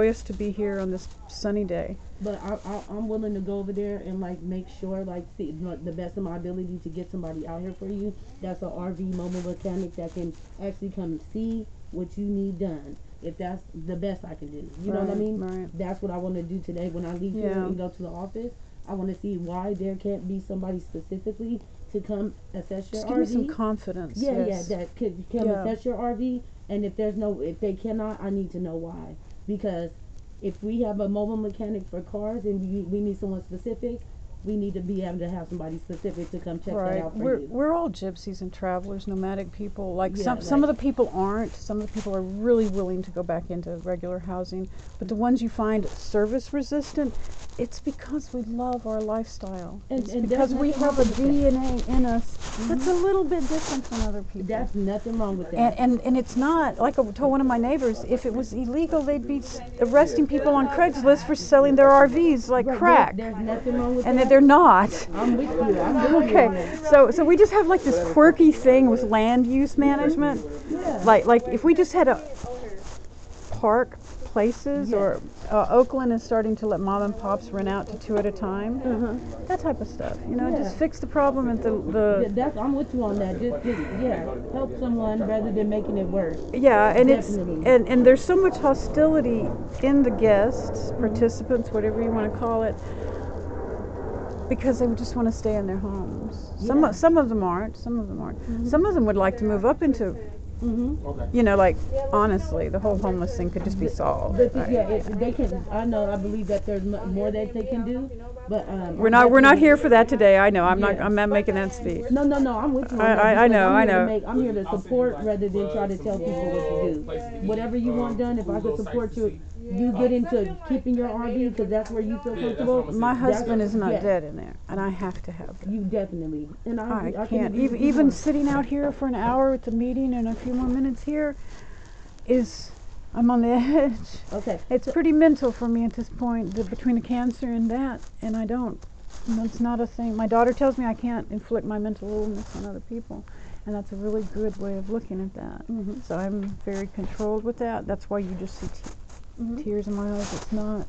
joyous to be here on this sunny day. But I'm willing to go over there and like make sure, like, see the best of my ability to get somebody out here for you. That's an RV mobile mechanic that can actually come see what you need done. If that's the best I can do, you know what I mean? Right. That's what I want to do today when I leave here and go to the office. I want to see why there can't be somebody specifically to come assess your Just RV. give me some confidence. Yeah, that could come assess your RV. And if they cannot, I need to know why. Because if we have a mobile mechanic for cars and we need someone specific, we need to be able to have somebody specific to come check that out for you. We're all gypsies and travelers, nomadic people. Like some of the people aren't. Some of the people are really willing to go back into regular housing. But the ones you find service resistant, it's because we love our lifestyle. And because we have a DNA in us that's a little bit different than other people. That's nothing wrong with that. And it's not, like I told one of my neighbors, if it was illegal, they'd be arresting people on Craigslist for selling their RVs like crack. There's nothing wrong with that. And they're not. I'm with you. Okay, so we just have like this quirky thing with land use management. Like if we just had a park places, or Oakland is starting to let mom and pops rent out to 2 at a time. That type of stuff, just fix the problem at the I'm with you on that. Just help someone rather than making it worse. Yeah, and and there's so much hostility in the guests, participants, whatever you want to call it, because they just want to stay in their homes. Some of them aren't. Some of them would like to move up into. Like, honestly, the whole homeless thing could just be solved. They can. I believe that there's more that they can do, but we're not here for that today. I know. I'm not making that speech. No. I'm with you. I know. I'm here to support rather than try to tell people what to do. Whatever you want done, if I could support you get into keeping your RV because that's where you feel comfortable. My husband is not dead in there, and I have to have that. You definitely. And I can't. Even sitting out here for an hour at the meeting and a few more minutes here I'm on the edge. Okay. It's pretty mental for me at this point, between the cancer and that, and I don't. It's not a thing. My daughter tells me I can't inflict my mental illness on other people, and that's a really good way of looking at that. So I'm very controlled with that. That's why you just see tears in my eyes. It's not.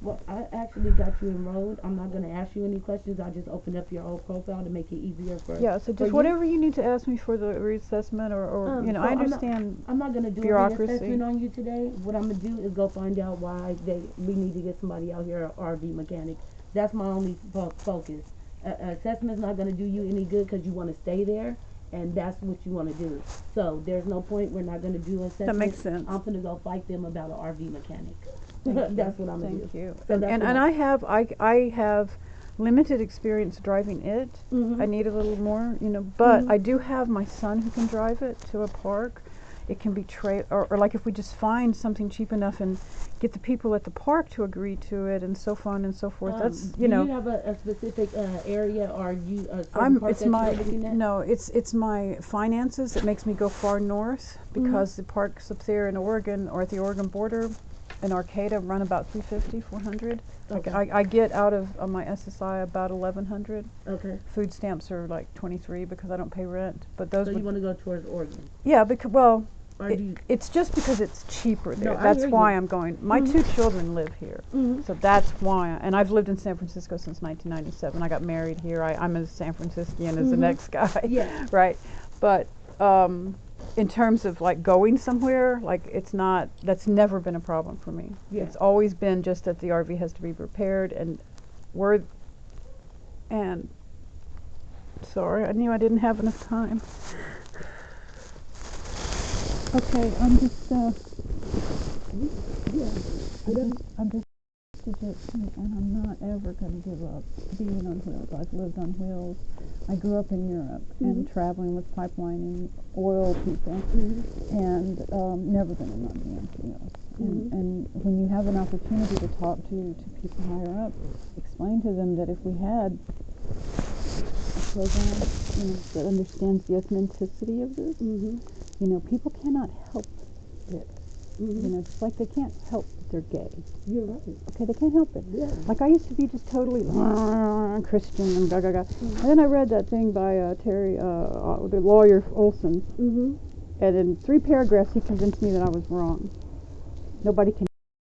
Well, I actually got you enrolled. I'm not going to ask you any questions. I just opened up your old profile to make it easier for. Yeah, so just whatever you need to ask me for the reassessment or I understand. I'm not going to do a reassessment on you today. What I'm going to do is go find out why we need to get somebody out here, an RV mechanic. That's my only focus. Assessment's not going to do you any good because you want to stay there. And that's what you want to do. So there's no point. We're not going to do assessment. That makes sense. I'm going to go fight them about an RV mechanic. That's what I'm going to do. Thank you. So and I have limited experience driving it. I need a little more, but I do have my son who can drive it to a park. It can be or like if we just find something cheap enough and get the people at the park to agree to it and so on and so forth. That's Do you have a specific area or you a certain park that you're looking at? No, it's my finances that makes me go far north because the parks up there in Oregon or at the Oregon border in Arcata run about $350, $400. Okay. I get out of my SSI about $1,100. Okay. Food stamps are like $23 because I don't pay rent. But those. So you want to go towards Oregon? Yeah, because it's just because it's cheaper there. That's why I'm going. My 2 children live here, so that's why. And I've lived in San Francisco since 1997. I got married here. I'm a San Franciscan as the next guy. Yeah. Right. But in terms of like going somewhere, like that's never been a problem for me. Yeah. It's always been just that the RV has to be repaired and sorry, I knew I didn't have enough time. Okay, I'm just a gypsy, and I'm not ever going to give up being on wheels. I've lived on wheels. I grew up in Europe and traveling with pipelining oil people, and never going to not be on wheels. And when you have an opportunity to talk to people higher up, explain to them that if we had a program that understands the ethnicity of this, people cannot help it. Just like they can't help that they're gay. You're right. Okay, they can't help it. Yeah. Like I used to be just totally Christian and And then I read that thing by Terry, the lawyer Olson. And in 3 paragraphs he convinced me that I was wrong. Nobody can